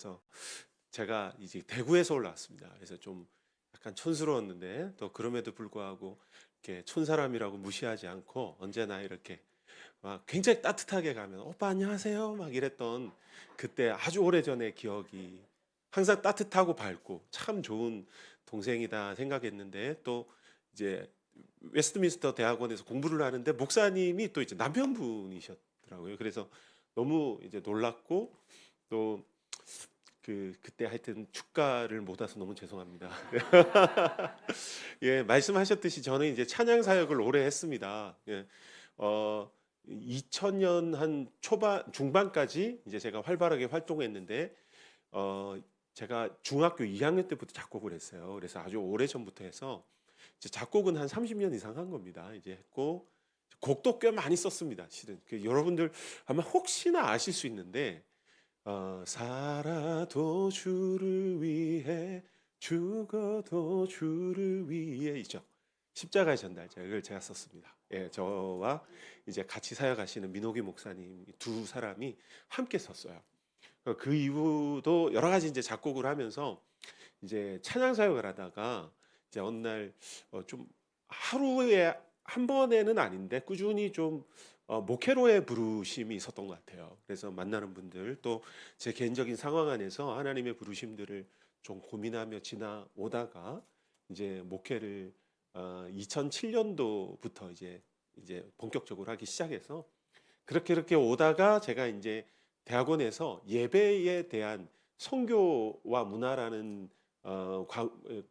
그래서 제가 이제 대구에서 올라왔습니다. 그래서 좀 약간 촌스러웠는데 또 그럼에도 불구하고 이렇게 촌사람이라고 무시하지 않고 언제나 이렇게 막 굉장히 따뜻하게 가면 오빠 안녕하세요 막 이랬던 그때 아주 오래전의 기억이 항상 따뜻하고 밝고 참 좋은 동생이다 생각했는데 또 이제 웨스트민스터 대학원에서 공부를 하는데 목사님이 또 이제 남편분이셨더라고요. 그래서 너무 이제 놀랐고 또 그때 하여튼 축가를 못 와서 너무 죄송합니다. 예, 말씀하셨듯이 저는 이제 찬양 사역을 오래 했습니다. 예, 2000년 한 초반 중반까지 이제 제가 활발하게 활동했는데 어, 제가 중학교 2학년 때부터 작곡을 했어요. 그래서 아주 오래 전부터 해서 이제 작곡은 한 30년 이상 한 겁니다. 이제 했고 곡도 꽤 많이 썼습니다. 실은 여러분들 아마 혹시나 아실 수 있는데 살아도 주를 위해 죽어도 주를 위해이죠. 십자가의 전달자를 제가 썼습니다. 예, 저와 이제 같이 사역하시는 민호기 목사님 두 사람이 함께 썼어요. 그 이후도 여러 가지 이제 작곡을 하면서 이제 찬양 사역을 하다가 이제 어느 날좀 하루에 한 번에는 아닌데 꾸준히 좀 목회로의 부르심이 있었던 것 같아요. 그래서 만나는 분들 또 제 개인적인 상황 안에서 하나님의 부르심들을 좀 고민하며 지나오다가 이제 목회를 2007년도부터 이제 본격적으로 하기 시작해서 그렇게 오다가 제가 이제 대학원에서 예배에 대한 성교와 문화라는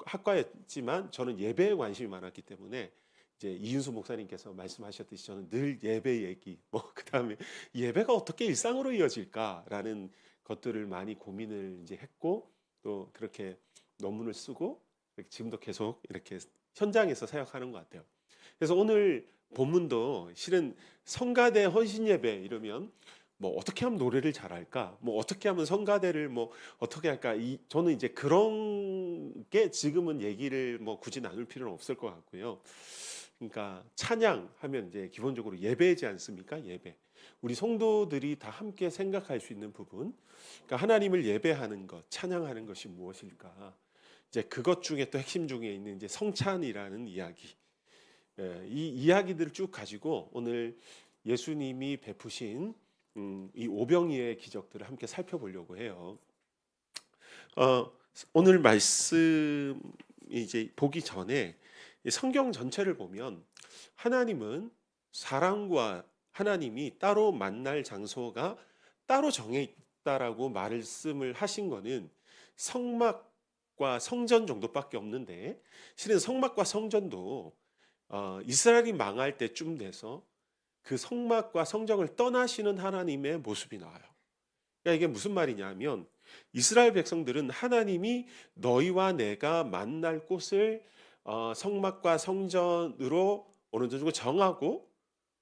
학과였지만 저는 예배에 관심이 많았기 때문에 이제 이윤수 목사님께서 말씀하셨듯이 저는 늘 예배 얘기 뭐 그다음에 예배가 어떻게 일상으로 이어질까라는 것들을 많이 고민을 이제 했고 또 그렇게 논문을 쓰고 지금도 계속 이렇게 현장에서 사역하는 것 같아요. 그래서 오늘 본문도 실은 성가대 헌신 예배 이러면 뭐 어떻게 하면 노래를 잘할까? 뭐 어떻게 하면 성가대를 뭐 어떻게 할까? 저는 이제 그런 게 지금은 얘기를 뭐 굳이 나눌 필요는 없을 것 같고요. 그러니까 찬양하면 이제 기본적으로 예배이지 않습니까? 예배. 우리 성도들이 다 함께 생각할 수 있는 부분. 그러니까 하나님을 예배하는 것, 찬양하는 것이 무엇일까? 이제 그것 중에 또 핵심 중에 있는 이제 성찬이라는 이야기. 예, 이 이야기들을 쭉 가지고 오늘 예수님이 베푸신 이 오병이의 기적들을 함께 살펴보려고 해요. 어, 오늘 말씀 이제 보기 전에 이 성경 전체를 보면 하나님은 사람과 하나님이 따로 만날 장소가 따로 정해 있다라고 말씀을 하신 거는 성막과 성전 정도밖에 없는데 실은 성막과 성전도 이스라엘이 망할 때쯤 돼서 그 성막과 성정을 떠나시는 하나님의 모습이 나와요. 그러니까 이게 무슨 말이냐면 이스라엘 백성들은 하나님이 너희와 내가 만날 곳을 성막과 성전으로 어느 정도 정하고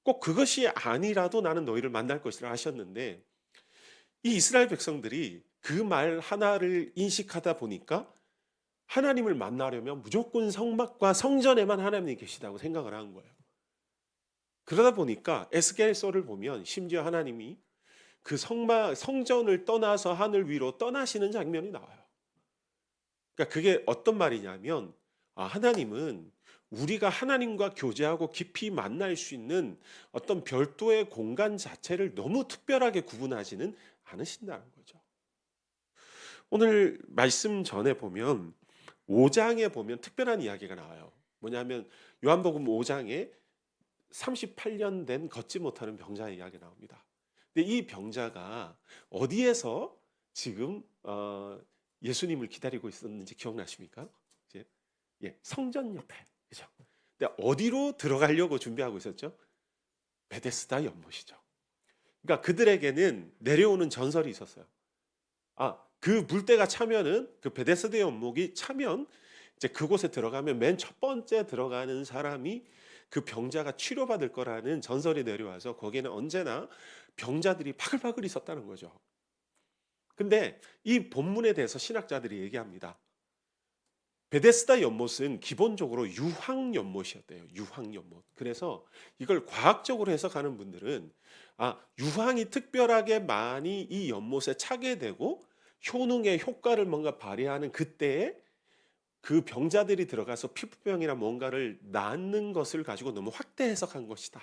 꼭 그것이 아니라도 나는 너희를 만날 것이라 하셨는데 이 이스라엘 백성들이 그 말 하나를 인식하다 보니까 하나님을 만나려면 무조건 성막과 성전에만 하나님이 계시다고 생각을 한 거예요. 그러다 보니까 에스겔서를 보면 심지어 하나님이 그 성전을 떠나서 하늘 위로 떠나시는 장면이 나와요. 그러니까 그게 어떤 말이냐면 하나님은 우리가 하나님과 교제하고 깊이 만날 수 있는 어떤 별도의 공간 자체를 너무 특별하게 구분하지는 않으신다는 거죠. 오늘 말씀 전에 보면 5장에 보면 특별한 이야기가 나와요. 뭐냐면 요한복음 5장에 38년 된 걷지 못하는 병자의 이야기 나옵니다. 근데 이 병자가 어디에서 지금 예수님을 기다리고 있었는지 기억나십니까? 이제, 예, 성전 옆에. 그죠? 근데 어디로 들어가려고 준비하고 있었죠? 베데스다 연못이죠. 그러니까 그들에게는 내려오는 전설이 있었어요. 그 물때가 차면은 그 베데스다 연못이 차면 이제 그곳에 들어가면 맨 첫 번째 들어가는 사람이 그 병자가 치료받을 거라는 전설이 내려와서 거기에는 언제나 병자들이 바글바글 있었다는 거죠. 근데 이 본문에 대해서 신학자들이 얘기합니다. 베데스다 연못은 기본적으로 유황 연못이었대요. 유황 연못. 그래서 이걸 과학적으로 해석하는 분들은 유황이 특별하게 많이 이 연못에 차게 되고 효능의 효과를 뭔가 발휘하는 그때에 그 병자들이 들어가서 피부병이나 뭔가를 낫는 것을 가지고 너무 확대 해석한 것이다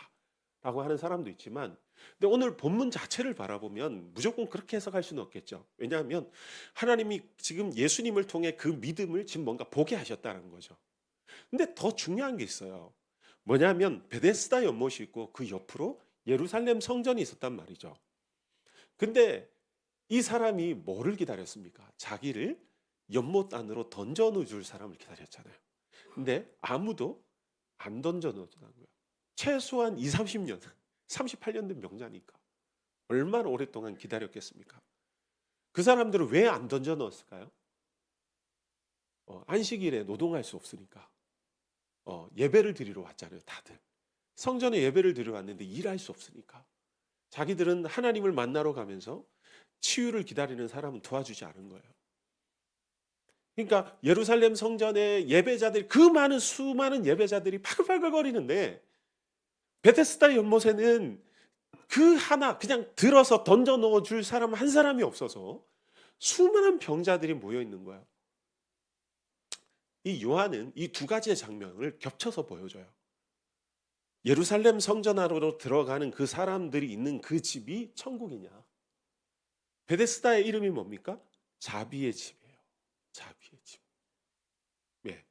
라고 하는 사람도 있지만, 근데 오늘 본문 자체를 바라보면 무조건 그렇게 해석할 수는 없겠죠. 왜냐하면 하나님이 지금 예수님을 통해 그 믿음을 지금 뭔가 보게 하셨다는 거죠. 근데 더 중요한 게 있어요. 뭐냐면 베데스다 연못이 있고 그 옆으로 예루살렘 성전이 있었단 말이죠. 근데 이 사람이 뭐를 기다렸습니까? 자기를 연못 안으로 던져 넣어줄 사람을 기다렸잖아요. 근데 아무도 안 던져 넣었더라고요. 최소한 2, 30년, 38년 된 명자니까 얼마나 오랫동안 기다렸겠습니까? 그 사람들은 왜 안 던져 넣었을까요? 안식일에 노동할 수 없으니까. 예배를 드리러 왔잖아요, 다들. 성전에 예배를 드리러 왔는데 일할 수 없으니까. 자기들은 하나님을 만나러 가면서 치유를 기다리는 사람은 도와주지 않은 거예요. 그러니까 예루살렘 성전의 예배자들이, 그 많은 수많은 예배자들이 파글파글거리는데 베데스다 연못에는 그 하나 그냥 들어서 던져 넣어 줄 사람 한 사람이 없어서 수많은 병자들이 모여 있는 거예요. 이 요한은 이 두 가지의 장면을 겹쳐서 보여줘요. 예루살렘 성전 안으로 들어가는 그 사람들이 있는 그 집이 천국이냐? 베데스다의 이름이 뭡니까? 자비의 집이에요. 자비의 집. 예.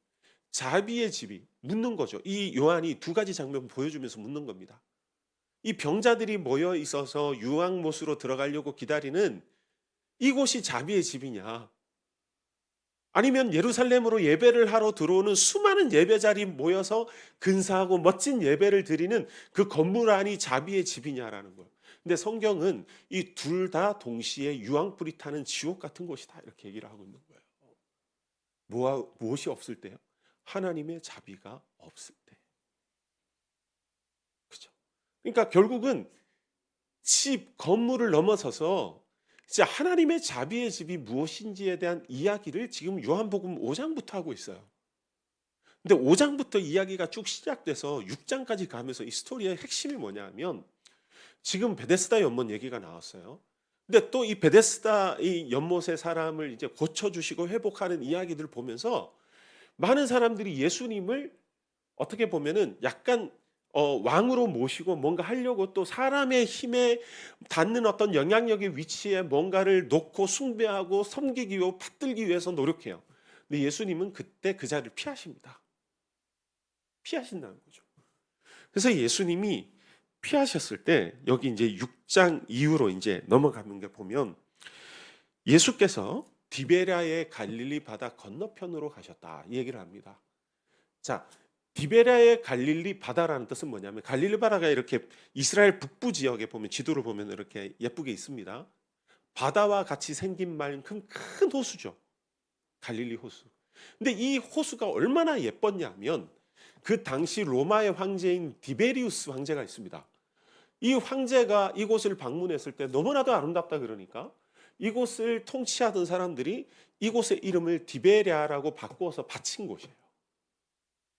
자비의 집이 묻는 거죠. 이 요한이 두 가지 장면 보여주면서 묻는 겁니다. 이 병자들이 모여 있어서 유황못으로 들어가려고 기다리는 이곳이 자비의 집이냐? 아니면 예루살렘으로 예배를 하러 들어오는 수많은 예배자리 모여서 근사하고 멋진 예배를 드리는 그 건물 안이 자비의 집이냐라는 거예요. 근데 성경은 이 둘 다 동시에 유황불이 타는 지옥 같은 곳이다 이렇게 얘기를 하고 있는 거예요. 무엇이 없을 때요? 하나님의 자비가 없을 때. 그죠? 그러니까 결국은 집, 건물을 넘어서서 진짜 하나님의 자비의 집이 무엇인지에 대한 이야기를 지금 요한복음 5장부터 하고 있어요. 근데 5장부터 이야기가 쭉 시작돼서 6장까지 가면서 이 스토리의 핵심이 뭐냐면 지금 베데스다 연못 얘기가 나왔어요. 근데 또 이 베데스다 이 연못의 사람을 이제 고쳐주시고 회복하는 이야기들을 보면서 많은 사람들이 예수님을 어떻게 보면은 약간 왕으로 모시고 뭔가 하려고 또 사람의 힘에 닿는 어떤 영향력의 위치에 뭔가를 놓고 숭배하고 섬기기 위해 받들기 위해서 노력해요. 근데 예수님은 그때 그 자리를 피하십니다. 피하신다는 거죠. 그래서 예수님이 피하셨을 때 여기 이제 6장 이후로 이제 넘어가는 게 보면 예수께서 디베랴의 갈릴리 바다 건너편으로 가셨다 이 얘기를 합니다. 자, 디베랴의 갈릴리 바다라는 뜻은 뭐냐면 갈릴리 바다가 이렇게 이스라엘 북부 지역에 보면 지도를 보면 이렇게 예쁘게 있습니다. 바다와 같이 생긴 만큼 큰 호수죠. 갈릴리 호수. 근데 이 호수가 얼마나 예뻤냐면 그 당시 로마의 황제인 디베리우스 황제가 있습니다. 이 황제가 이곳을 방문했을 때 너무나도 아름답다 그러니까 이곳을 통치하던 사람들이 이곳의 이름을 디베랴라고 바꾸어서 바친 곳이에요.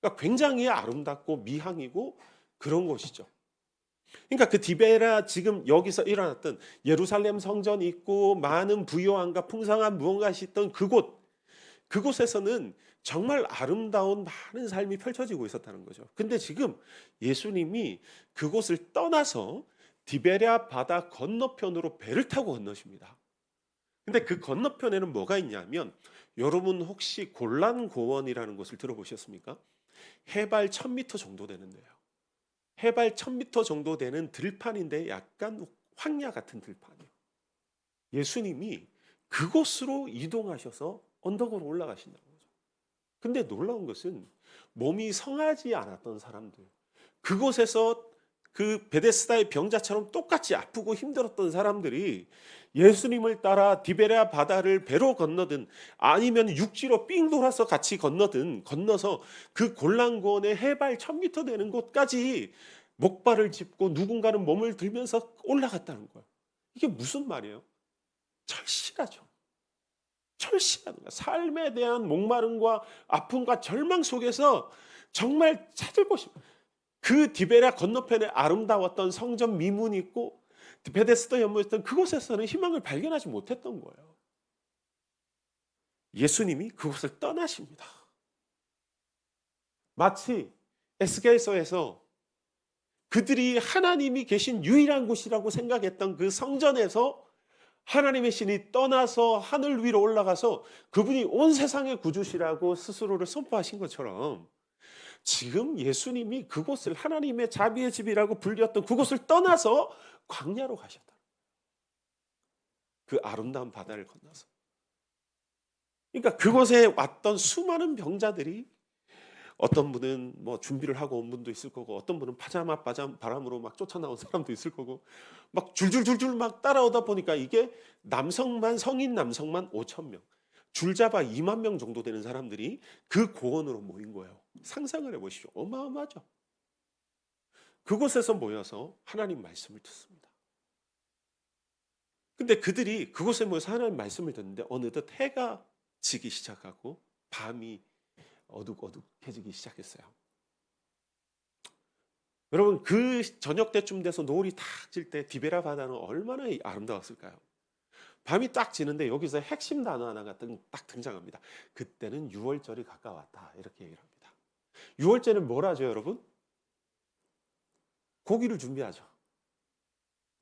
그러니까 굉장히 아름답고 미항이고 그런 곳이죠. 그러니까 그 디베랴 지금 여기서 일어났던 예루살렘 성전이 있고 많은 부요함과 풍성한 무언가 있던 그곳에서는 정말 아름다운 많은 삶이 펼쳐지고 있었다는 거죠. 근데 지금 예수님이 그곳을 떠나서 디베랴 바다 건너편으로 배를 타고 건너십니다. 근데 그 건너편에는 뭐가 있냐면 여러분 혹시 골란고원이라는 곳을 들어보셨습니까? 해발 1000m 정도 되는데요. 해발 1000m 정도 되는 들판인데 약간 황야 같은 들판이에요. 예수님이 그곳으로 이동하셔서 언덕으로 올라가신다는 거죠. 근데 놀라운 것은 몸이 성하지 않았던 사람들, 그곳에서 그 베데스다의 병자처럼 똑같이 아프고 힘들었던 사람들이 예수님을 따라 디베랴 바다를 배로 건너든 아니면 육지로 삥 돌아서 같이 건너서 그 골란고원의 해발 1000m 되는 곳까지 목발을 짚고 누군가는 몸을 들면서 올라갔다는 거예요. 이게 무슨 말이에요? 철실하죠. 철실한 거야. 삶에 대한 목마름과 아픔과 절망 속에서 정말 찾을 곳이, 그 디베랴 건너편에 아름다웠던 성전 미문이 있고 베데스다 연못에 있던 그곳에서는 희망을 발견하지 못했던 거예요. 예수님이 그곳을 떠나십니다. 마치 에스겔서에서 그들이 하나님이 계신 유일한 곳이라고 생각했던 그 성전에서 하나님의 신이 떠나서 하늘 위로 올라가서 그분이 온 세상의 구주시라고 스스로를 선포하신 것처럼 지금 예수님이 그곳을 하나님의 자비의 집이라고 불렸던 그곳을 떠나서 광야로 가셨다. 그 아름다운 바다를 건너서. 그러니까 그곳에 왔던 수많은 병자들이 어떤 분은 뭐 준비를 하고 온 분도 있을 거고 어떤 분은 파자마 바람으로 막 쫓아나온 사람도 있을 거고 막 줄줄줄줄 막 따라오다 보니까 이게 성인 남성만 5천 명, 줄잡아 2만 명 정도 되는 사람들이 그 고원으로 모인 거예요. 상상을 해보십시오. 어마어마하죠. 그곳에서 모여서 하나님 말씀을 듣습니다. 근데 그들이 그곳에 모여서 하나님 말씀을 듣는데 어느덧 해가 지기 시작하고 밤이 어둑어둑해지기 시작했어요. 여러분 그 저녁 때쯤 돼서 노을이 탁 질 때 디베라 바다는 얼마나 아름다웠을까요? 밤이 딱 지는데 여기서 핵심 단어 하나가 딱 등장합니다. 그때는 유월절이 가까웠다 이렇게 얘기를 합니다. 유월절은 뭘 하죠 여러분? 고기를 준비하죠.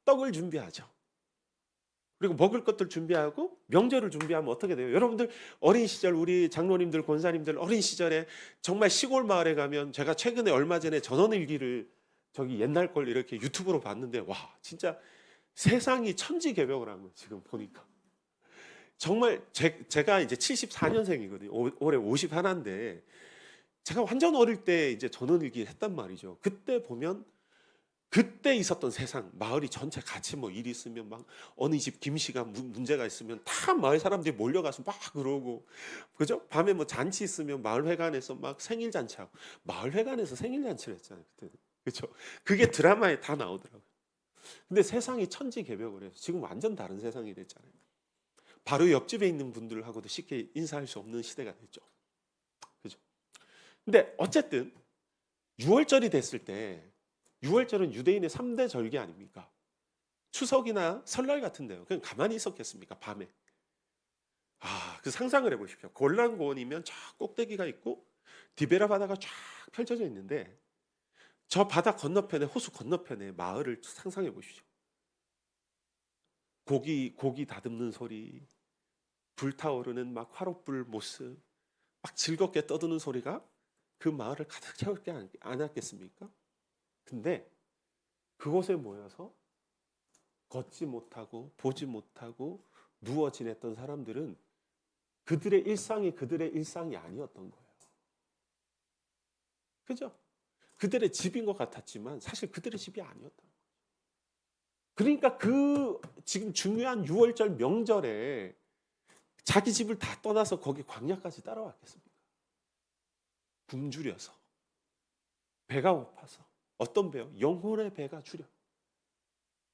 떡을 준비하죠. 그리고 먹을 것들 준비하고 명절을 준비하면 어떻게 돼요? 여러분들 어린 시절 우리 장로님들 권사님들 어린 시절에 정말 시골 마을에 가면 제가 최근에 얼마 전에 전원일기를 저기 옛날 걸 이렇게 유튜브로 봤는데 와 진짜 세상이 천지개벽을 한 거예요. 지금 보니까 정말 제가 이제 74년생이거든요. 올해 51인데 제가 완전 어릴 때 이제 전원일기 했단 말이죠. 그때 보면 그때 있었던 세상, 마을이 전체 같이 뭐 일이 있으면 막 어느 집 김씨가 문제가 있으면 다 마을 사람들이 몰려가서 막 그러고, 그죠? 밤에 뭐 잔치 있으면 마을회관에서 막 생일 잔치하고, 마을회관에서 생일 잔치를 했잖아요, 그때는. 그죠? 그게 드라마에 다 나오더라고요. 근데 세상이 천지개벽을 해서 지금 완전 다른 세상이 됐잖아요. 바로 옆집에 있는 분들하고도 쉽게 인사할 수 없는 시대가 됐죠. 그죠? 근데 어쨌든 6월절이 됐을 때 6월절은 유대인의 3대 절기 아닙니까? 추석이나 설날 같은데요. 그냥 가만히 있었겠습니까? 밤에. 그 상상을 해보십시오. 골란고원이면 저 꼭대기가 있고 디베라 바다가 쫙 펼쳐져 있는데 저 바다 건너편에 호수 건너편에 마을을 상상해 보십시오. 고기 다듬는 소리, 불타오르는 막 화롯불 모습, 막 즐겁게 떠드는 소리가 그 마을을 가득 채우지 않았겠습니까? 근데 그곳에 모여서 걷지 못하고 보지 못하고 누워 지냈던 사람들은 그들의 일상이 아니었던 거예요. 그죠? 그들의 집인 것 같았지만 사실 그들의 집이 아니었던 거예요. 그러니까 그 지금 중요한 6월절 명절에 자기 집을 다 떠나서 거기 광야까지 따라왔겠습니까? 굶주려서, 배가 고파서. 어떤 배요? 영혼의 배가 주려.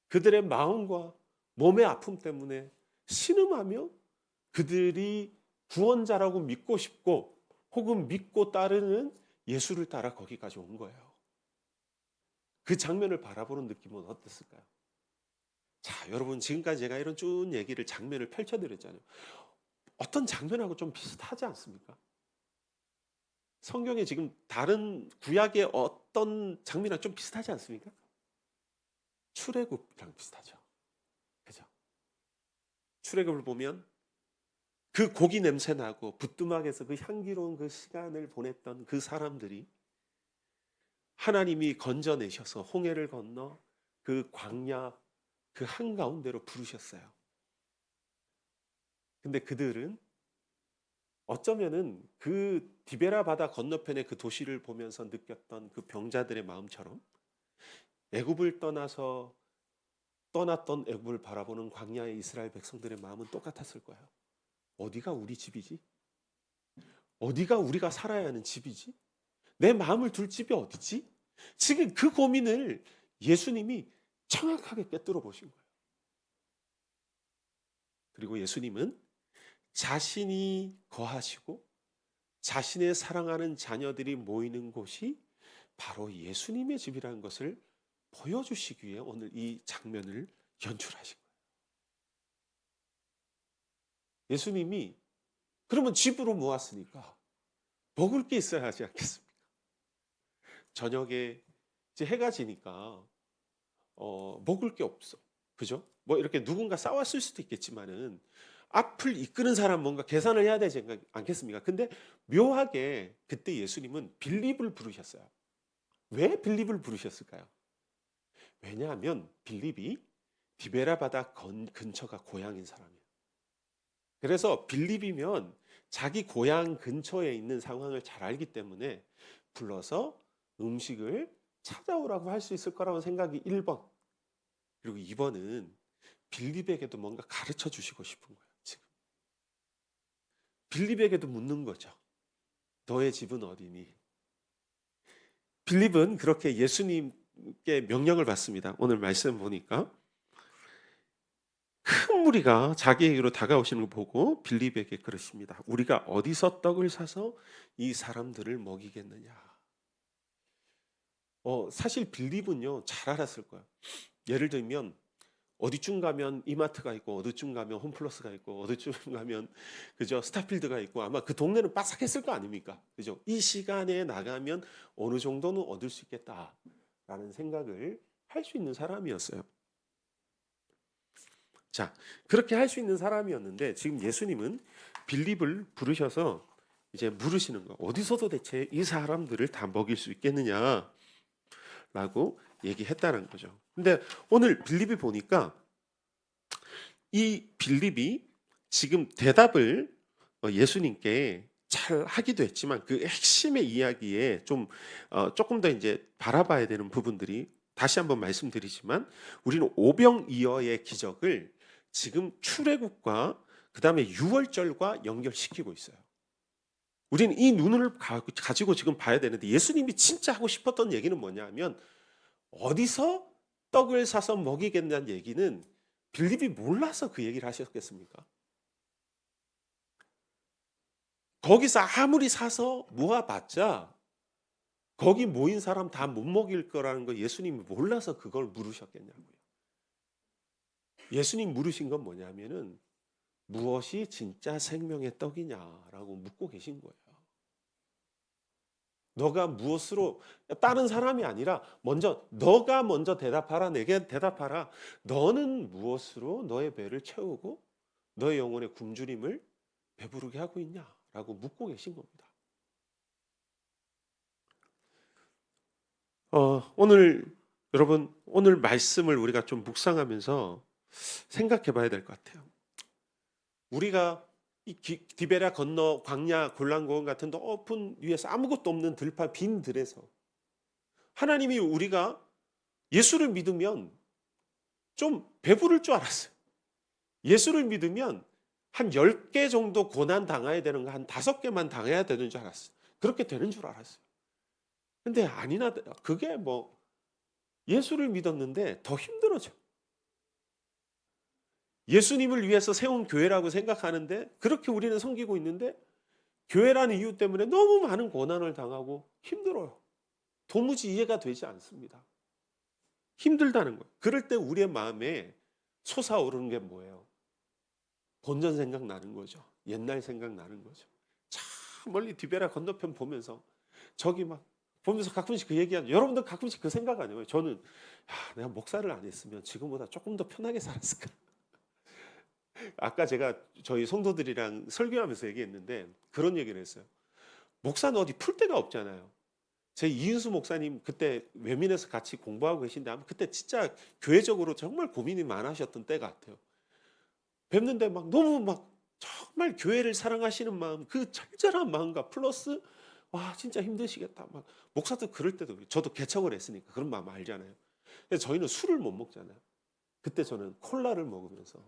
그들의 마음과 몸의 아픔 때문에 신음하며 그들이 구원자라고 믿고 싶고 혹은 믿고 따르는 예수를 따라 거기까지 온 거예요. 그 장면을 바라보는 느낌은 어땠을까요? 자, 여러분 지금까지 제가 이런 쭉 얘기를 장면을 펼쳐드렸잖아요. 어떤 장면하고 좀 비슷하지 않습니까? 성경에 지금 다른 구약의 어떤 장면이랑 좀 비슷하지 않습니까? 출애굽이랑 비슷하죠. 그죠? 출애굽을 보면 그 고기 냄새 나고 부뚜막에서 그 향기로운 그 시간을 보냈던 그 사람들이 하나님이 건져내셔서 홍해를 건너 그 광야 그 한가운데로 부르셨어요. 근데 그들은 어쩌면은 그 디베라 바다 건너편의 그 도시를 보면서 느꼈던 그 병자들의 마음처럼 애굽을 떠났던 애굽을 바라보는 광야의 이스라엘 백성들의 마음은 똑같았을 거예요. 어디가 우리 집이지? 어디가 우리가 살아야 하는 집이지? 내 마음을 둘 집이 어디지? 지금 그 고민을 예수님이 정확하게 꿰뚫어 보신 거예요. 그리고 예수님은 자신이 거하시고 자신의 사랑하는 자녀들이 모이는 곳이 바로 예수님의 집이라는 것을 보여주시기 위해 오늘 이 장면을 연출하신 거예요. 예수님이 그러면 집으로 모았으니까 먹을 게 있어야 하지 않겠습니까? 저녁에 이제 해가 지니까 먹을 게 없어. 그죠? 뭐 이렇게 누군가 싸웠을 수도 있겠지만은 앞을 이끄는 사람 뭔가 계산을 해야 되지 않겠습니까? 근데 묘하게 그때 예수님은 빌립을 부르셨어요. 왜 빌립을 부르셨을까요? 왜냐하면 빌립이 디베라 바다 근처가 고향인 사람이에요. 그래서 빌립이면 자기 고향 근처에 있는 상황을 잘 알기 때문에 불러서 음식을 찾아오라고 할 수 있을 거라고 생각이 1번. 그리고 2번은 빌립에게도 뭔가 가르쳐 주시고 싶은 거예요. 지금 빌립에게도 묻는 거죠. 너의 집은 어디니? 빌립은 그렇게 예수님께 명령을 받습니다. 오늘 말씀 보니까 큰 무리가 자기에게로 다가오시는 걸 보고 빌립에게 그러십니다. 우리가 어디서 떡을 사서 이 사람들을 먹이겠느냐? 사실 빌립은요 잘 알았을 거야. 예를 들면 어디쯤 가면 이마트가 있고 어디쯤 가면 홈플러스가 있고 어디쯤 가면 그죠 스타필드가 있고 아마 그 동네는 빠삭했을 거 아닙니까? 그죠? 이 시간에 나가면 어느 정도는 얻을 수 있겠다라는 생각을 할 수 있는 사람이었어요. 자, 그렇게 할 수 있는 사람이었는데 지금 예수님은 빌립을 부르셔서 이제 물으시는 거. 어디서 도대체 이 사람들을 다 먹일 수 있겠느냐라고 얘기했다는 거죠. 근데 오늘 빌립이 보니까 이 빌립이 지금 대답을 예수님께 잘 하기도 했지만 그 핵심의 이야기에 좀 조금 더 이제 바라봐야 되는 부분들이 다시 한번 말씀드리지만 우리는 오병이어의 기적을 지금 출애굽과 그다음에 유월절과 연결시키고 있어요. 우리는 이 눈을 가지고 지금 봐야 되는데 예수님이 진짜 하고 싶었던 얘기는 뭐냐면 어디서 떡을 사서 먹이겠다는 얘기는 빌립이 몰라서 그 얘기를 하셨겠습니까? 거기서 아무리 사서 모아봤자 거기 모인 사람 다 못 먹일 거라는 거 예수님이 몰라서 그걸 물으셨겠냐고요. 예수님 물으신 건 뭐냐면은 무엇이 진짜 생명의 떡이냐라고 묻고 계신 거예요. 너가 무엇으로 다른 사람이 아니라 너가 먼저 대답하라. 내게 대답하라. 너는 무엇으로 너의 배를 채우고 너의 영혼의 굶주림을 배부르게 하고 있냐라고 묻고 계신 겁니다. 여러분 오늘 말씀을 우리가 좀 묵상하면서 생각해 봐야 될 것 같아요. 우리가 이 디베라 건너 광야 골란고원 같은 높은 위에서 아무것도 없는 들판 빈 들에서 하나님이 우리가 예수를 믿으면 좀 배부를 줄 알았어요. 예수를 믿으면 한 10개 정도 고난 당해야 되는 거 한 5개만 당해야 되는 줄 알았어요. 그렇게 되는 줄 알았어요. 근데 아니나 그게 뭐 예수를 믿었는데 더 힘들어져. 예수님을 위해서 세운 교회라고 생각하는데 그렇게 우리는 섬기고 있는데 교회라는 이유 때문에 너무 많은 고난을 당하고 힘들어요. 도무지 이해가 되지 않습니다. 힘들다는 거예요. 그럴 때 우리의 마음에 솟아오르는 게 뭐예요? 본전 생각나는 거죠. 옛날 생각나는 거죠. 참 멀리 디베라 건너편 보면서 저기 막 보면서 가끔씩 그 얘기하죠. 여러분들 가끔씩 그 생각 아니에요? 저는 내가 목사를 안 했으면 지금보다 조금 더 편하게 살았을까? 아까 제가 저희 성도들이랑 설교하면서 얘기했는데 그런 얘기를 했어요. 목사는 어디 풀 데가 없잖아요. 제 이윤수 목사님 그때 외민에서 같이 공부하고 계신데 아마 그때 진짜 교회적으로 정말 고민이 많으셨던 때 같아요. 뵙는데 막 너무 막 정말 교회를 사랑하시는 마음, 그 절절한 마음과 플러스 와 진짜 힘드시겠다. 막 목사도 그럴 때도 저도 개척을 했으니까 그런 마음 알잖아요. 근데 저희는 술을 못 먹잖아요. 그때 저는 콜라를 먹으면서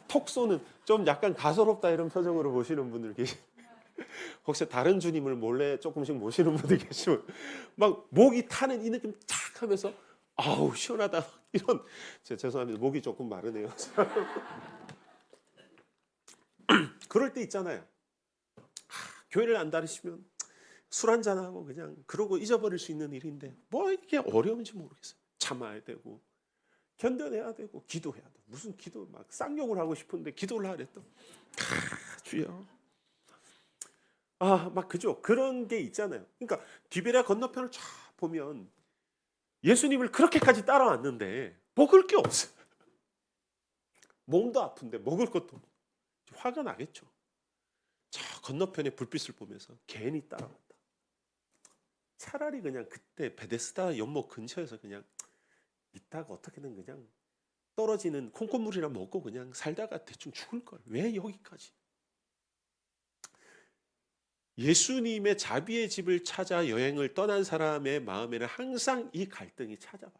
톡 쏘는 좀 약간 가소롭다 이런 표정으로 보시는 분들 계시. 혹시 다른 주님을 몰래 조금씩 모시는 분들 계시면 막 목이 타는 이 느낌 탁 하면서 아우 시원하다 이런 죄송합니다 목이 조금 마르네요. 그럴 때 있잖아요. 교회를 안 다니시면 술 한잔 하고 그냥 그러고 잊어버릴 수 있는 일인데 뭐 이게 어려운지 모르겠어요. 참아야 되고 견뎌내야 되고 기도해야 돼. 무슨 기도 막 쌍욕을 하고 싶은데 기도를 하래 또. 주여 막 그죠? 그런 게 있잖아요. 그러니까 디베랴 건너편을 쫙 보면 예수님을 그렇게까지 따라왔는데 먹을 게 없어요. 몸도 아픈데 먹을 것도 없고 화가 나겠죠. 저 건너편에 불빛을 보면서 괜히 따라왔다. 차라리 그냥 그때 베데스다 연못 근처에서 그냥 있다가 어떻게든 그냥 떨어지는 콩고물이나 먹고 그냥 살다가 대충 죽을 걸. 왜 여기까지? 예수님의 자비의 집을 찾아 여행을 떠난 사람의 마음에는 항상 이 갈등이 찾아와요.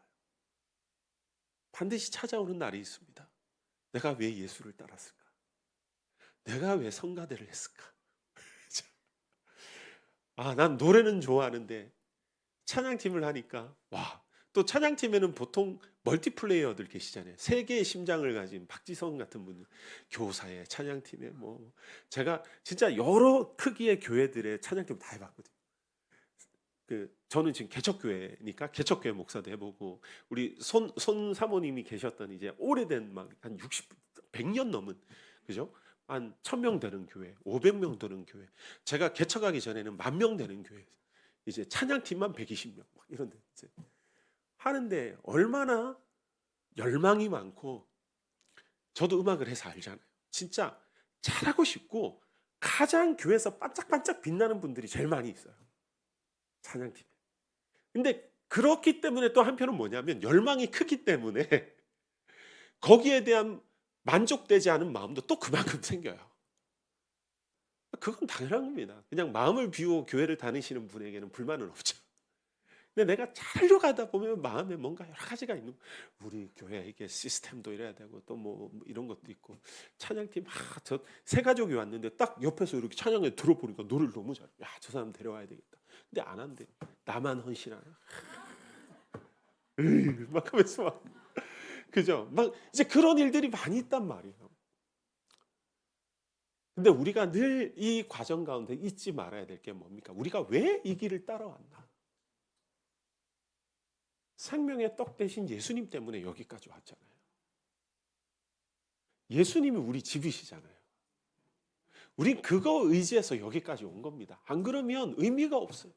반드시 찾아오는 날이 있습니다. 내가 왜 예수를 따랐을까? 내가 왜 성가대를 했을까? 난 노래는 좋아하는데 찬양팀을 하니까 또 찬양팀에는 보통 멀티플레이어들 계시잖아요. 세 개의 심장을 가진 박지성 같은 분, 교사의 찬양팀에 제가 진짜 여러 크기의 교회들의 찬양팀 다 해봤거든요. 저는 지금 개척교회니까 개척교회 목사도 해보고 우리 손 사모님이 계셨던 이제 오래된 한 100년 넘은 그죠? 한 1000명 되는 교회, 500명 되는 교회. 제가 개척하기 전에는 10,000명 되는 교회. 이제 찬양팀만 120명 이런 데 이제 하는데 얼마나 열망이 많고 저도 음악을 해서 알잖아요. 진짜 잘하고 싶고 가장 교회에서 반짝반짝 빛나는 분들이 제일 많이 있어요. 찬양팀에. 근데 그렇기 때문에 또 한편은 뭐냐면 열망이 크기 때문에 거기에 대한 만족되지 않은 마음도 또 그만큼 생겨요. 그건 당연한 겁니다. 그냥 마음을 비우고 교회를 다니시는 분에게는 불만은 없죠. 근데 내가 잘려 가다 보면 마음에 뭔가 여러 가지가 있는 우리 교회 이게 시스템도 이래야 되고 또 이런 것도 있고 찬양팀 저 세 가족이 왔는데 딱 옆에서 이렇게 찬양에 들어보니까 노래를 너무 잘해. 저 사람 데려와야 되겠다. 근데 안 한대. 나만 헌신하나? 막 하면서 막 그죠? 막 이제 그런 일들이 많이 있단 말이에요. 근데 우리가 늘 이 과정 가운데 잊지 말아야 될 게 뭡니까? 우리가 왜 이 길을 따라왔나? 생명의 떡 대신 예수님 때문에 여기까지 왔잖아요. 예수님이 우리 집이시잖아요. 우린 그거 의지해서 여기까지 온 겁니다. 안 그러면 의미가 없어요.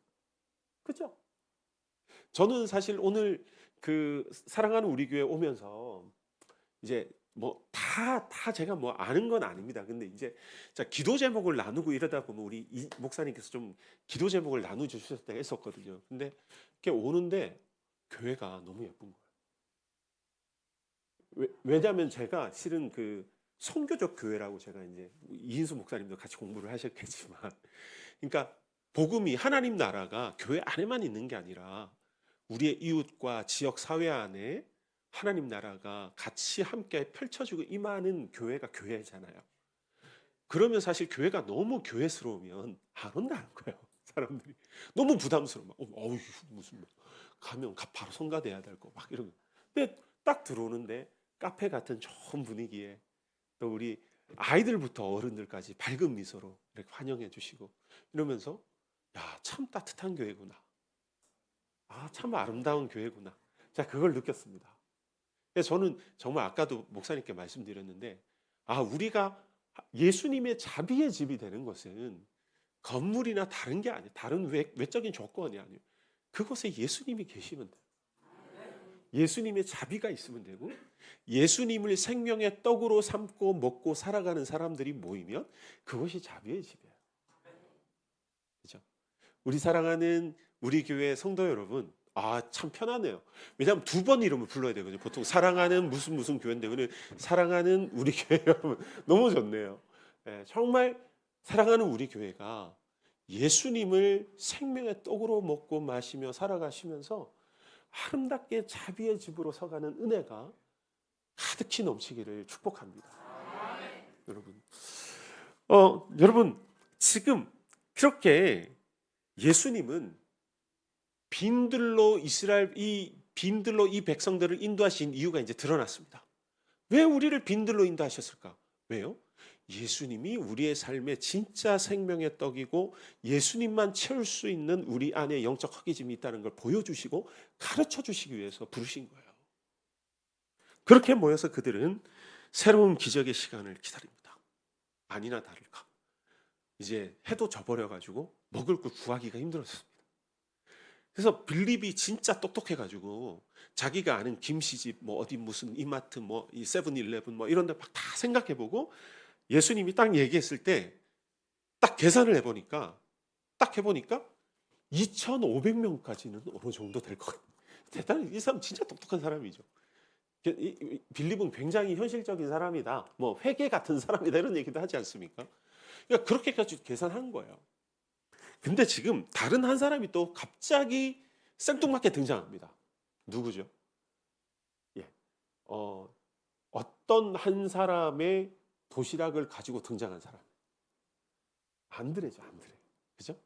그죠? 저는 사실 오늘 사랑하는 우리 교회 오면서 이제 다 제가 아는 건 아닙니다. 근데 이제 자 기도 제목을 나누고 이러다 보면 우리 이 목사님께서 좀 기도 제목을 나눠 주셨을 때가 있었거든요. 근데 이렇게 오는데 교회가 너무 예쁜 거예요. 왜냐하면 제가 실은 선교적 교회라고 제가 이제 이인수 목사님도 같이 공부를 하셨겠지만, 그러니까 복음이 하나님 나라가 교회 안에만 있는 게 아니라 우리의 이웃과 지역 사회 안에 하나님 나라가 같이 함께 펼쳐지고 임하는 교회가 교회잖아요. 그러면 사실 교회가 너무 교회스러우면 안 온다는 거예요. 사람들이 너무 부담스러워. 무슨 가면 바로 성가돼야 될 거 막 이런. 근데 딱 들어오는데 카페 같은 좋은 분위기에 또 우리 아이들부터 어른들까지 밝은 미소로 이렇게 환영해 주시고 이러면서 참 따뜻한 교회구나. 참 아름다운 교회구나. 자, 그걸 느꼈습니다. 그래서 저는 정말 아까도 목사님께 말씀드렸는데 우리가 예수님의 자비의 집이 되는 것은 건물이나 다른 게 아니에요. 다른 외적인 조건이 아니에요. 그곳에 예수님이 계시면 돼요. 예수님의 자비가 있으면 되고 예수님을 생명의 떡으로 삼고 먹고 살아가는 사람들이 모이면 그것이 자비의 집이에요. 그렇죠? 우리 사랑하는 우리 교회 성도 여러분, 참 편하네요. 왜냐하면 2번 이름을 불러야 되거든요. 보통 사랑하는 무슨 교회인데 오늘 사랑하는 우리 교회 여러분 너무 좋네요. 정말 사랑하는 우리 교회가 예수님을 생명의 떡으로 먹고 마시며 살아가시면서 아름답게 자비의 집으로 서가는 은혜가 가득히 넘치기를 축복합니다. 여러분 지금 그렇게 예수님은 빈들로 이 백성들을 인도하신 이유가 이제 드러났습니다. 왜 우리를 빈들로 인도하셨을까? 왜요? 예수님이 우리의 삶의 진짜 생명의 떡이고 예수님만 채울 수 있는 우리 안에 영적 허기짐이 있다는 걸 보여주시고 가르쳐 주시기 위해서 부르신 거예요. 그렇게 모여서 그들은 새로운 기적의 시간을 기다립니다. 아니나 다를까 이제 해도 져버려 가지고 먹을 걸 구하기가 힘들었습니다. 그래서 빌립이 진짜 똑똑해가지고 자기가 아는 김씨집 뭐 어디 무슨 이마트 뭐 이 세븐일레븐 뭐 이런 데 막 다 생각해보고 예수님이 딱 얘기했을 때 딱 계산을 해보니까 2,500명까지는 어느 정도 될 것 같아요. 대단히 이 사람 진짜 똑똑한 사람이죠. 빌립은 굉장히 현실적인 사람이다. 뭐 회계 같은 사람이다 이런 얘기도 하지 않습니까? 그러니까 그렇게까지 계산한 거예요. 근데 지금 다른 한 사람이 또 갑자기 생뚱맞게 등장합니다. 누구죠? 예. 어떤 한 사람의 도시락을 가지고 등장한 사람. 안드레죠, 안드레. 그죠?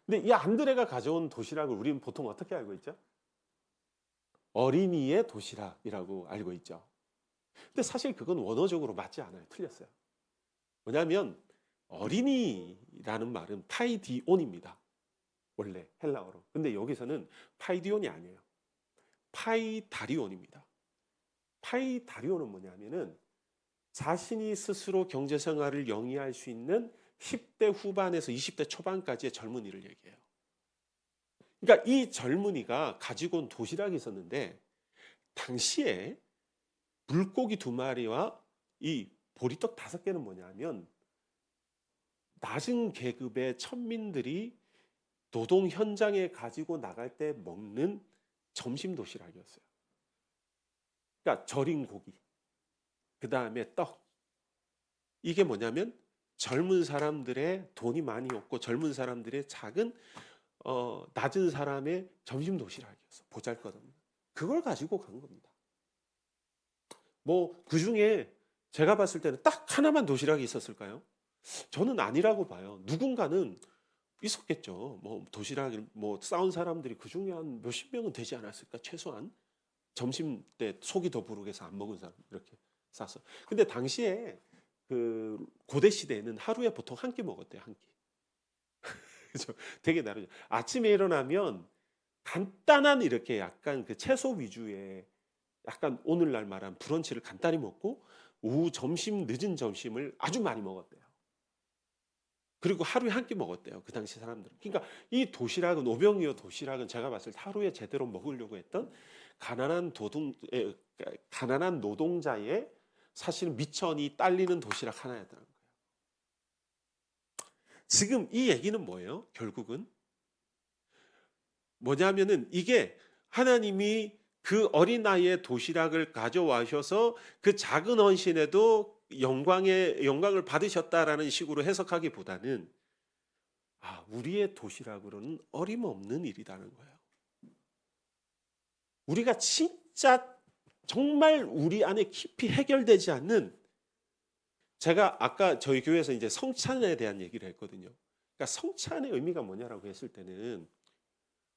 근데 이 안드레가 가져온 도시락을 우리는 보통 어떻게 알고 있죠? 어린이의 도시락이라고 알고 있죠. 근데 사실 그건 원어적으로 맞지 않아요. 틀렸어요. 뭐냐면 어린이라는 말은 파이디온입니다. 원래 헬라어로. 근데 여기서는 파이디온이 아니에요. 파이다리온입니다. 파이다리온은 뭐냐면은 자신이 스스로 경제생활을 영위할 수 있는 10대 후반에서 20대 초반까지의 젊은이를 얘기해요. 그러니까 이 젊은이가 가지고 온 도시락이 있었는데 당시에 물고기 2마리와 이 보리떡 5개는 뭐냐면 낮은 계급의 천민들이 노동 현장에 가지고 나갈 때 먹는 점심 도시락이었어요. 그러니까 절인 고기, 그 다음에 떡. 이게 뭐냐면 젊은 사람들의 돈이 많이 없고 젊은 사람들의 작은 낮은 사람의 점심 도시락이었어. 보잘것없는. 그걸 가지고 간 겁니다. 뭐 그 중에 제가 봤을 때는 딱 하나만 도시락이 있었을까요? 저는 아니라고 봐요. 누군가는 있었겠죠. 뭐 도시락 뭐 싸운 사람들이 그 중에 한 몇십 명은 되지 않았을까? 최소한 점심 때 속이 더 부르게서 안 먹은 사람 이렇게 싸서. 근데 당시에 그 고대 시대에는 하루에 보통 한 끼 먹었대요. 한 끼. 그죠? 되게 다르죠. 아침에 일어나면 간단한 이렇게 약간 그 채소 위주의 약간 오늘날 말한 브런치를 간단히 먹고 오후 점심 늦은 점심을 아주 많이 먹었대요. 그리고 하루에 한 끼 먹었대요. 그 당시 사람들은. 그러니까 이 도시락은 오병이어 도시락은 제가 봤을 때 하루에 제대로 먹으려고 했던 가난한 노동자의 사실 미천이 딸리는 도시락 하나였다는 거예요. 지금 이 얘기는 뭐예요? 결국은 뭐냐면은 이게 하나님이 그 어린 나이에 도시락을 가져와셔서 그 작은 헌신에도 영광을 받으셨다라는 식으로 해석하기보다는 우리의 도시락으로는 어림없는 일이라는 거예요. 우리가 진짜 정말 우리 안에 깊이 해결되지 않는, 제가 아까 저희 교회에서 이제 성찬에 대한 얘기를 했거든요. 그러니까 성찬의 의미가 뭐냐라고 했을 때는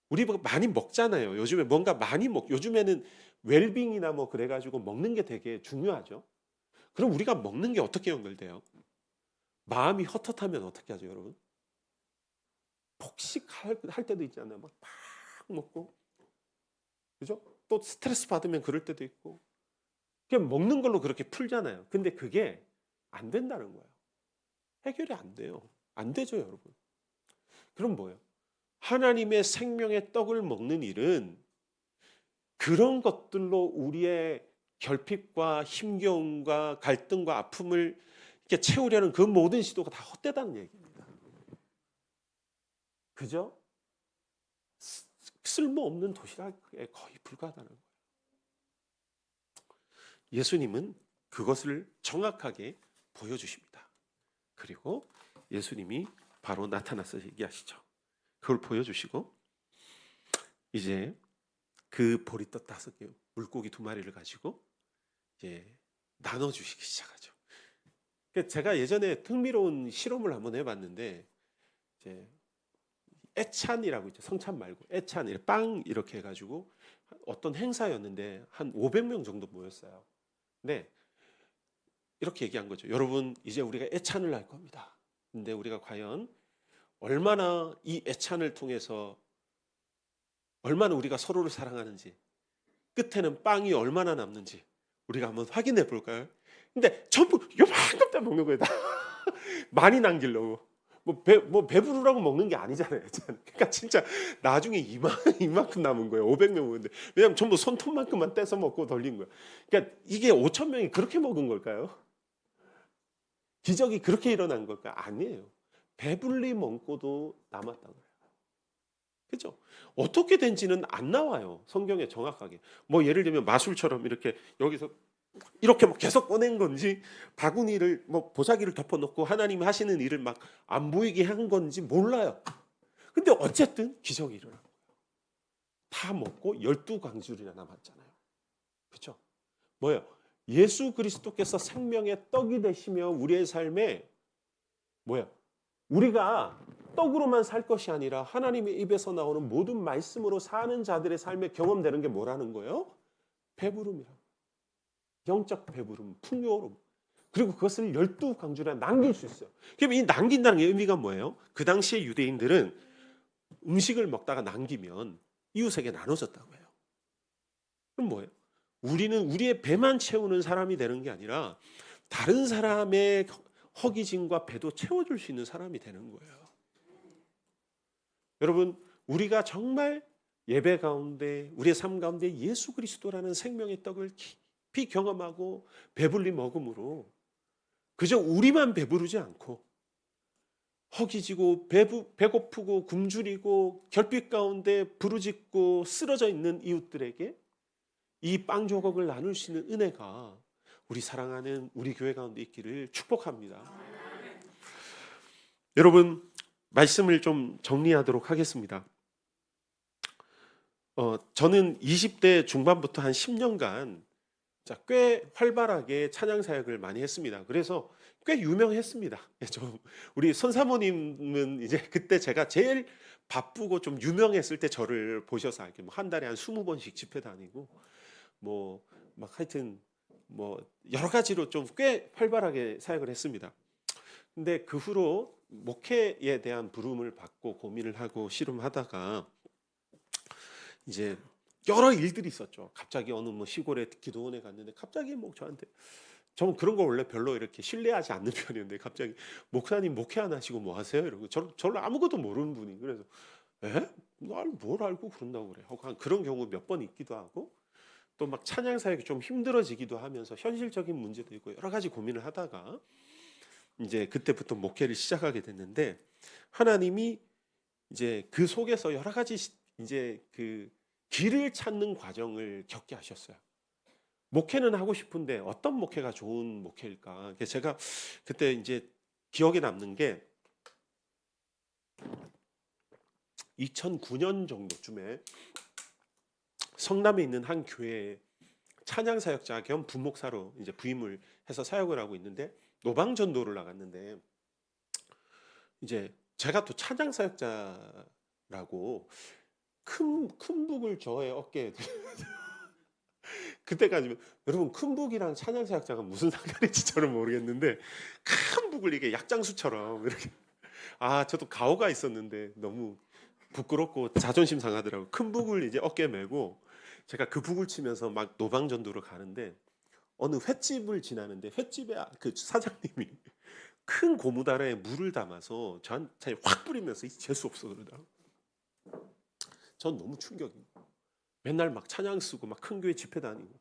우리 많이 먹잖아요. 요즘에 뭔가 많이 요즘에는 웰빙이나 뭐 그래가지고 먹는 게 되게 중요하죠. 그럼 우리가 먹는 게 어떻게 연결돼요? 마음이 헛헛하면 어떻게 하죠, 여러분? 폭식할 때도 있잖아요. 막 먹고, 그죠? 또 스트레스 받으면 그럴 때도 있고, 그냥 먹는 걸로 그렇게 풀잖아요. 근데 그게 안 된다는 거예요. 해결이 안 돼요. 안 되죠, 여러분. 그럼 뭐예요? 하나님의 생명의 떡을 먹는 일은 그런 것들로 우리의 결핍과 힘겨움과 갈등과 아픔을 이렇게 채우려는 그 모든 시도가 다 헛되다는 얘기입니다. 그죠? 쓸모없는 도시락에 거의 불과하다는 거예요. 예수님은 그것을 정확하게 보여주십니다. 그리고 예수님이 바로 나타나서 얘기하시죠. 그걸 보여주시고 이제 그 보리떡 5개, 물고기 2마리를 가지고 이제 나눠주시기 시작하죠. 제가 예전에 흥미로운 실험을 한번 해봤는데 이제 애찬이라고 있죠. 성찬 말고 애찬, 빵 이렇게 해가지고 어떤 행사였는데 한 500명 정도 모였어요. 근데 이렇게 얘기한 거죠. 여러분 이제 우리가 애찬을 할 겁니다. 근데 우리가 과연 얼마나 이 애찬을 통해서 얼마나 우리가 서로를 사랑하는지, 끝에는 빵이 얼마나 남는지 우리가 한번 확인해 볼까요? 근데 전부 요만큼 다 먹는 거예요. 많이 남기려고. 뭐 배부르라고 먹는 게 아니잖아요. 그러니까 진짜 나중에 이만큼 남은 거예요. 500명 먹는데. 왜냐면 전부 손톱만큼만 떼서 먹고 돌린 거예요. 그러니까 이게 5천 명이 그렇게 먹은 걸까요? 기적이 그렇게 일어난 걸까요? 아니에요. 배불리 먹고도 남았다고요. 그죠? 어떻게 된지는 안 나와요. 성경에 정확하게. 뭐 예를 들면 마술처럼 이렇게 여기서 이렇게 막 계속 꺼낸 건지 바구니를 뭐 보자기를 덮어놓고 하나님이 하시는 일을 막 안 보이게 한 건지 몰라요. 근데 어쨌든 기적이 일어난 거예요. 다 먹고 12광줄이나 남았잖아요. 그렇죠? 뭐예요? 예수 그리스도께서 생명의 떡이 되시며 우리의 삶에 뭐예요? 우리가 떡으로만 살 것이 아니라 하나님의 입에서 나오는 모든 말씀으로 사는 자들의 삶에 경험되는 게 뭐라는 거예요? 배부름이라고. 영적 배부름, 풍요로움. 그리고 그것을 12광주나 남길 수 있어요. 그럼 이 남긴다는 게 의미가 뭐예요? 그 당시에 유대인들은 음식을 먹다가 남기면 이웃에게 나눠줬다고 해요. 그럼 뭐예요? 우리는 우리의 배만 채우는 사람이 되는 게 아니라 다른 사람의 허기짐과 배도 채워줄 수 있는 사람이 되는 거예요. 여러분, 우리가 정말 예배 가운데 우리의 삶 가운데 예수 그리스도라는 생명의 떡을 깊이 경험하고 배불리 먹음으로 그저 우리만 배부르지 않고 허기지고 배고프고 굶주리고 결핍 가운데 부르짖고 쓰러져 있는 이웃들에게 이 빵 조각을 나눌 수 있는 은혜가 우리 사랑하는 우리 교회 가운데 있기를 축복합니다. 여러분, 말씀을 좀 정리하도록 하겠습니다. 저는 20대 중반부터 한 10년간 꽤 활발하게 찬양 사역을 많이 했습니다. 그래서 꽤 유명했습니다. 우리 손사모님은 이제 그때 제가 제일 바쁘고 좀 유명했을 때 저를 보셔서 이렇게 한 달에 한 20번씩 집회 다니고 뭐 막 하여튼 뭐 여러 가지로 좀 꽤 활발하게 사역을 했습니다. 근데 그 후로 목회에 대한 부름을 받고 고민을 하고 씨름하다가 이제 여러 일들이 있었죠. 갑자기 어느 뭐 시골에 기도원에 갔는데 갑자기 뭐 저한테, 저는 그런 거 원래 별로 이렇게 신뢰하지 않는 편이었는데 갑자기 목사님 목회 안 하시고 뭐 하세요? 이러고 저를 아무것도 모르는 분이, 그래서 에? 날 뭘 알고 그런다고 그래? 하고 그런 경우 몇 번 있기도 하고 또 막 찬양 사역이 좀 힘들어지기도 하면서 현실적인 문제도 있고 여러 가지 고민을 하다가 이제 그때부터 목회를 시작하게 됐는데 하나님이 이제 그 속에서 여러 가지 이제 그 길을 찾는 과정을 겪게 하셨어요. 목회는 하고 싶은데 어떤 목회가 좋은 목회일까? 제가 그때 이제 기억에 남는 게 2009년 정도쯤에 성남에 있는 한 교회에 찬양 사역자 겸 부목사로 이제 부임을 해서 사역을 하고 있는데 노방 전도를 나갔는데 이제 제가 또 찬양 사역자라고 큰 북을 저의 어깨에 그때까지면 여러분 큰 북이랑 찬양 사역자가 무슨 상관인지 저는 모르겠는데 큰 북을 이게 약장수처럼 이렇게, 저도 가오가 있었는데 너무 부끄럽고 자존심 상하더라고요. 큰 북을 이제 어깨에 메고 제가 그 북을 치면서 막 노방 전도를 가는데 어느 횟집을 지나는데 횟집에 그 사장님이 큰 고무다라에 물을 담아서 저한테 확 뿌리면서 재수 없어 그러더라고요. 전 너무 충격이에요. 맨날 막 찬양 쓰고 막 큰 교회 집회 다니고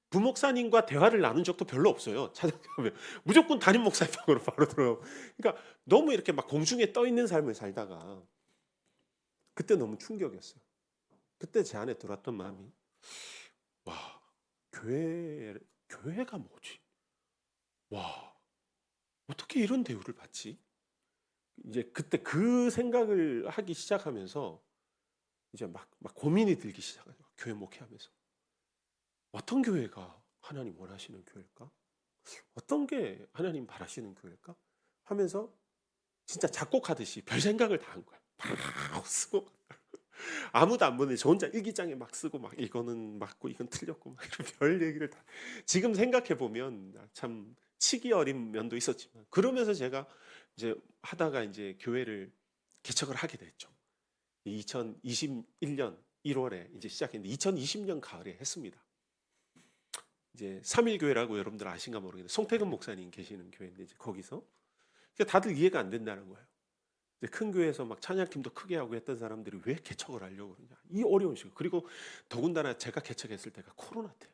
부목사님과 대화를 나눈 적도 별로 없어요. 찾아가면 무조건 담임 목사님 방으로 바로 들어요. 그러니까 너무 이렇게 막 공중에 떠 있는 삶을 살다가 그때 너무 충격이었어요. 그때 제 안에 들어왔던 마음이, 와, 교회가 뭐지? 와, 어떻게 이런 대우를 받지? 이제 그때 그 생각을 하기 시작하면서 이제 막 고민이 들기 시작해요. 교회 목회하면서 어떤 교회가 하나님 원하시는 교회일까? 어떤 게 하나님 바라시는 교회일까? 하면서 진짜 작곡하듯이 별 생각을 다 한 거야. 막 쓰고 아무도 안 보는데 저 혼자 일기장에 막 쓰고 막 이거는 맞고 이건 틀렸고 막 이런 별 얘기를 다. 지금 생각해 보면 참 치기 어린 면도 있었지만 그러면서 제가 이제 하다가 이제 교회를 개척을 하게 됐죠. 2021년 1월에 이제 시작했는데 2020년 가을에 했습니다. 이제 삼일교회라고 여러분들 아신가 모르겠는데 송태근 목사님 계시는 교회인데 이제 거기서 그러니까 다들 이해가 안 된다는 거예요. 이제 큰 교회에서 막 찬양팀도 크게 하고 했던 사람들이 왜 개척을 하려고 그러냐. 이 어려운 시간. 그리고 더군다나 제가 개척했을 때가 코로나 때예요.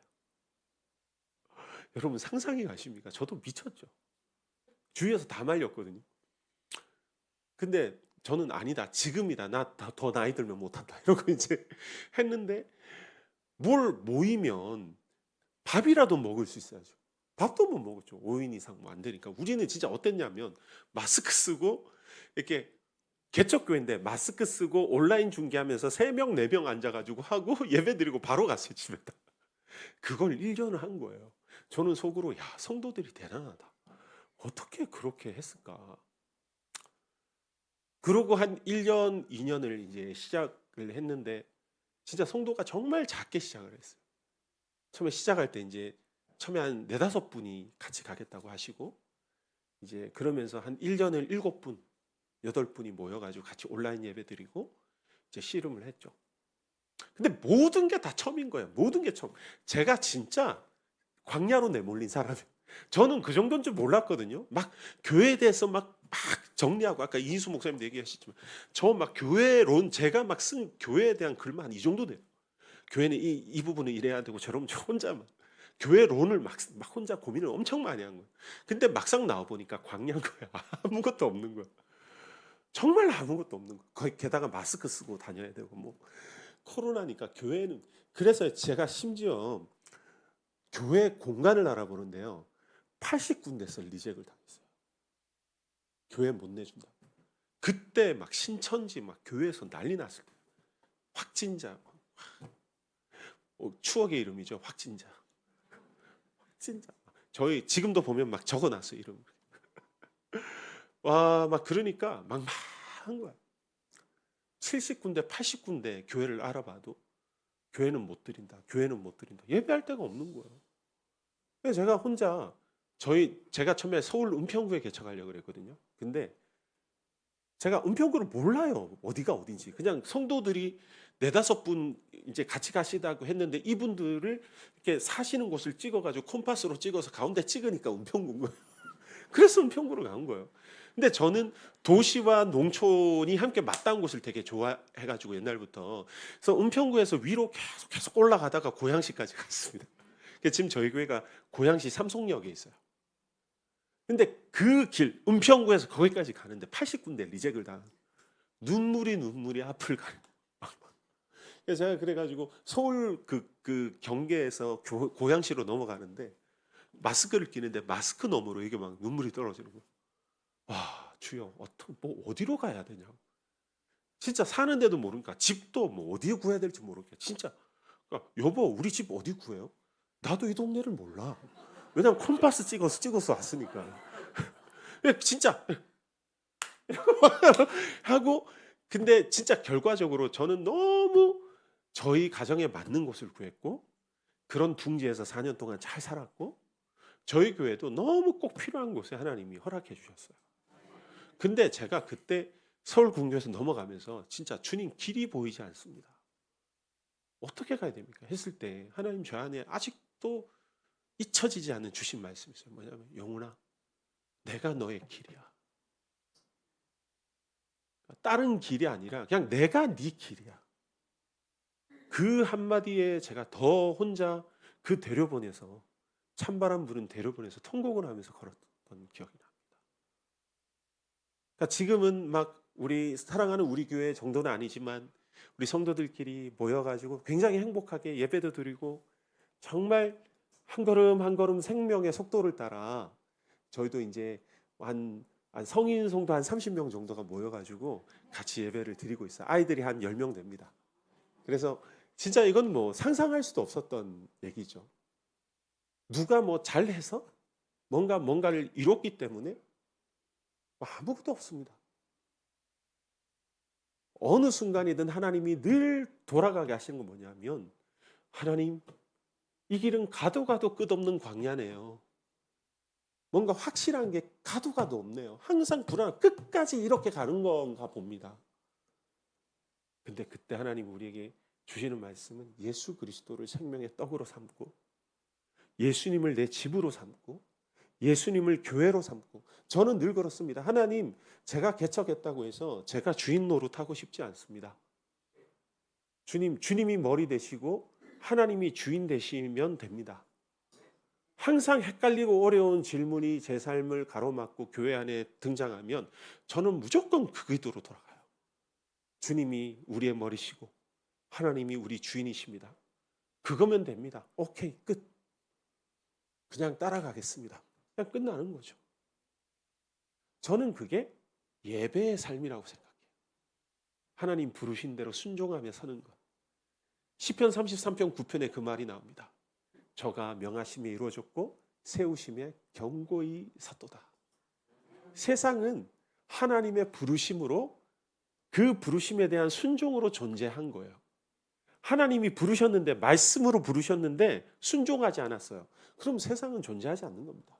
여러분 상상이 가십니까? 저도 미쳤죠. 주위에서 다 말렸거든요. 근데 저는 아니다. 지금이다. 나 더 나이 들면 못한다. 이러고 이제 했는데 뭘 모이면 밥이라도 먹을 수 있어야죠. 밥도 못 먹었죠. 5인 이상 뭐 안 되니까. 우리는 진짜 어땠냐면 마스크 쓰고 이렇게 개척교회인데 마스크 쓰고 온라인 중계하면서 3명, 4명 앉아가지고 하고 예배 드리고 바로 갔어요, 집에다. 그걸 1년을 한 거예요. 저는 속으로 야, 성도들이 대단하다. 어떻게 그렇게 했을까? 그러고 한 1년, 2년을 이제 시작을 했는데 진짜 성도가 정말 작게 시작을 했어요. 처음에 시작할 때 이제 처음에 한 4-5분이 같이 가겠다고 하시고 이제 그러면서 한 1년을 7분, 8분이 모여가지고 같이 온라인 예배 드리고 이제 씨름을 했죠. 근데 모든 게 다 처음인 거예요. 모든 게 처음. 제가 진짜 광야로 내몰린 사람이에요. 저는 그 정도인 줄 몰랐거든요. 막 교회에 대해서 막 정리하고 아까 이인수 목사님도 얘기하셨지만 저 막 교회론 제가 막 쓴 교회에 대한 글만 한 이 정도 돼요. 교회는 이 부분은 이래야 되고 저러면 저 혼자만 교회론을 막 혼자 고민을 엄청 많이 한 거예요. 근데 막상 나와 보니까 광야인 거야. 아무것도 없는 거야. 정말 아무것도 없는 거야. 거의 게다가 마스크 쓰고 다녀야 되고 뭐 코로나니까 교회는 그래서 제가 심지어 교회 공간을 알아보는데요. 80군데서 리젝을 당했어요. 교회 못 내준다. 그때 막 신천지 막 교회에서 난리 났을 거예요. 확진자. 추억의 이름이죠. 확진자. 확진자. 저희 지금도 보면 막 적어놨어요. 이름. 와, 막 그러니까 막 한 거야. 70군데, 80군데 교회를 알아봐도 교회는 못 드린다. 교회는 못 드린다. 예배할 데가 없는 거예요. 그래서 제가 혼자 제가 처음에 서울 은평구에 개척하려고 그랬거든요. 근데 제가 은평구를 몰라요. 어디가 어딘지. 그냥 성도들이 4-5분 이제 같이 가시다고 했는데 이분들을 이렇게 사시는 곳을 찍어가지고 콤파스로 찍어서 가운데 찍으니까 은평구인 거예요. 그래서 은평구로 간 거예요. 근데 저는 도시와 농촌이 함께 맞닿은 곳을 되게 좋아해가지고 옛날부터 그래서 은평구에서 위로 계속 올라가다가 고양시까지 갔습니다. 지금 저희 교회가 고양시 삼성역에 있어요. 근데 그 길, 은평구에서 거기까지 가는데 80군데 리젝을 다 눈물이 앞을 가는. 그래서 제가 그래가지고 서울 그 경계에서 고양시로 넘어가는데 마스크를 끼는데 마스크 너머로 이게 막 눈물이 떨어지는 거예요. 와, 주여, 뭐 어디로 가야 되냐? 진짜 사는데도 모르니까 집도 뭐 어디에 구해야 될지 모르겠어. 진짜. 그러니까, 여보, 우리 집 어디 구해요? 나도 이 동네를 몰라. 왜냐면 콤파스 찍어서 왔으니까. 진짜 하고 근데 진짜 결과적으로 저는 너무 저희 가정에 맞는 곳을 구했고 그런 둥지에서 4년 동안 잘 살았고 저희 교회도 너무 꼭 필요한 곳에 하나님이 허락해 주셨어요. 근데 제가 그때 서울 궁교에서 넘어가면서 진짜 주님 길이 보이지 않습니다. 어떻게 가야 됩니까? 했을 때 하나님 저 안에 아직도 잊혀지지 않는 주신 말씀이 있어요. 뭐냐면 영훈아, 내가 너의 길이야. 다른 길이 아니라 그냥 내가 네 길이야. 그 한마디에 제가 더 혼자 그 대로변에서 찬바람 부는 대로변에서 통곡을 하면서 걸었던 기억이 납니다. 그러니까 지금은 막 우리 사랑하는 우리 교회 정도는 아니지만 우리 성도들끼리 모여가지고 굉장히 행복하게 예배도 드리고 정말 한 걸음 한 걸음 생명의 속도를 따라 저희도 이제 한 성인 성도 한 30명 정도가 모여가지고 같이 예배를 드리고 있어요. 아이들이 한 10명 됩니다. 그래서 진짜 이건 뭐 상상할 수도 없었던 얘기죠. 누가 뭐 잘해서 뭔가를 이뤘기 때문에 아무것도 없습니다. 어느 순간이든 하나님이 늘 돌아가게 하시는 건 뭐냐면 하나님, 이 길은 가도 끝없는 광야네요. 뭔가 확실한 게 가도 없네요. 항상 불안, 끝까지 이렇게 가는 건가 봅니다. 근데 그때 하나님 우리에게 주시는 말씀은 예수 그리스도를 생명의 떡으로 삼고 예수님을 내 집으로 삼고 예수님을 교회로 삼고, 저는 늘 그렇습니다. 하나님, 제가 개척했다고 해서 제가 주인 노릇하고 싶지 않습니다. 주님이 머리 되시고 하나님이 주인 되시면 됩니다. 항상 헷갈리고 어려운 질문이 제 삶을 가로막고 교회 안에 등장하면 저는 무조건 그 기도로 돌아가요. 주님이 우리의 머리시고 하나님이 우리 주인이십니다. 그거면 됩니다. 오케이, 끝. 그냥 따라가겠습니다. 그냥 끝나는 거죠. 저는 그게 예배의 삶이라고 생각해요. 하나님 부르신 대로 순종하며 서는 것. 시편 33편 9편에 그 말이 나옵니다. 저가 명하심에 이루어졌고 세우심에 견고히 섰도다. 세상은 하나님의 부르심으로, 그 부르심에 대한 순종으로 존재한 거예요. 하나님이 부르셨는데, 말씀으로 부르셨는데 순종하지 않았어요. 그럼 세상은 존재하지 않는 겁니다.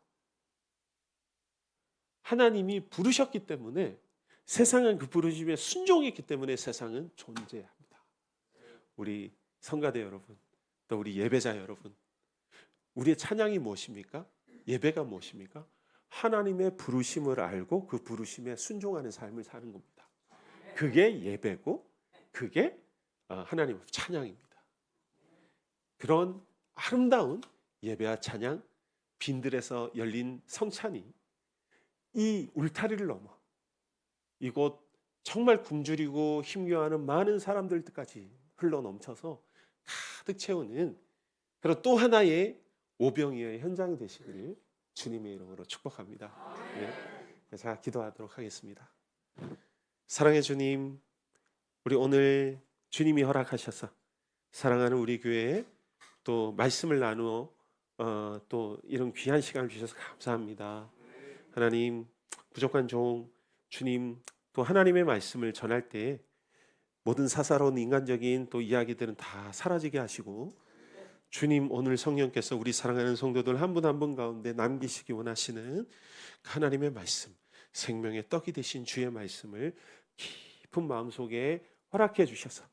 하나님이 부르셨기 때문에, 세상은 그 부르심에 순종했기 때문에 세상은 존재합니다. 우리 성가대 여러분, 또 우리 예배자 여러분, 우리의 찬양이 무엇입니까? 예배가 무엇입니까? 하나님의 부르심을 알고 그 부르심에 순종하는 삶을 사는 겁니다. 그게 예배고, 그게 하나님의 찬양입니다. 그런 아름다운 예배와 찬양, 빈들에서 열린 성찬이 이 울타리를 넘어 이곳 정말 굶주리고 힘겨워하는 많은 사람들까지 흘러넘쳐서 가득 채우는 그런 또 하나의 오병이어의 현장이 되시기를 주님의 이름으로 축복합니다. 네. 자, 기도하도록 하겠습니다. 사랑의 주님, 우리 오늘 주님이 허락하셔서 사랑하는 우리 교회에 또 말씀을 나누어 또 이런 귀한 시간을 주셔서 감사합니다. 하나님, 부족한 종 주님, 또 하나님의 말씀을 전할 때 모든 사사로운 인간적인 또 이야기들은 다 사라지게 하시고, 주님 오늘 성령께서 우리 사랑하는 성도들 한 분 한 분 가운데 남기시기 원하시는 하나님의 말씀, 생명의 떡이 되신 주의 말씀을 깊은 마음속에 허락해 주셔서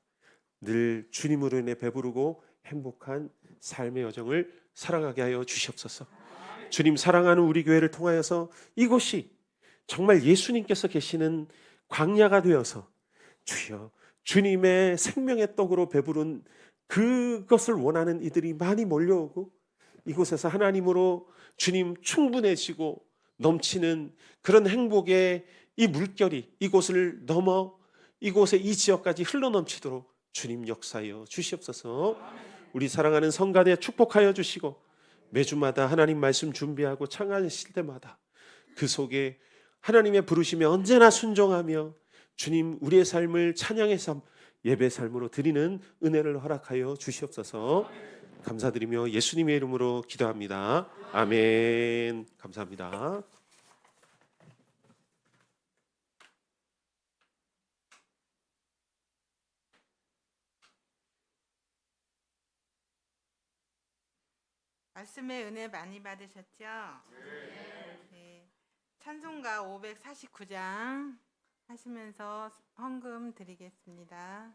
늘 주님으로 인해 배부르고 행복한 삶의 여정을 살아가게 하여 주시옵소서. 주님, 사랑하는 우리 교회를 통하여서 이곳이 정말 예수님께서 계시는 광야가 되어서 주여, 주님의 생명의 떡으로 배부른 그것을 원하는 이들이 많이 몰려오고, 이곳에서 하나님으로 주님 충분해지고 넘치는 그런 행복의 이 물결이 이곳을 넘어 이곳의 이 지역까지 흘러넘치도록 주님 역사하여 주시옵소서. 우리 사랑하는 성가대 축복하여 주시고, 매주마다 하나님 말씀 준비하고 창하실 때마다 그 속에 하나님의 부르심에 언제나 순종하며 주님 우리의 삶을 찬양의 삶, 예배 삶으로 드리는 은혜를 허락하여 주시옵소서. 감사드리며 예수님의 이름으로 기도합니다. 아멘. 감사합니다. 말씀의 은혜 많이 받으셨죠? 네. 찬송가 549장 하시면서 헌금 드리겠습니다.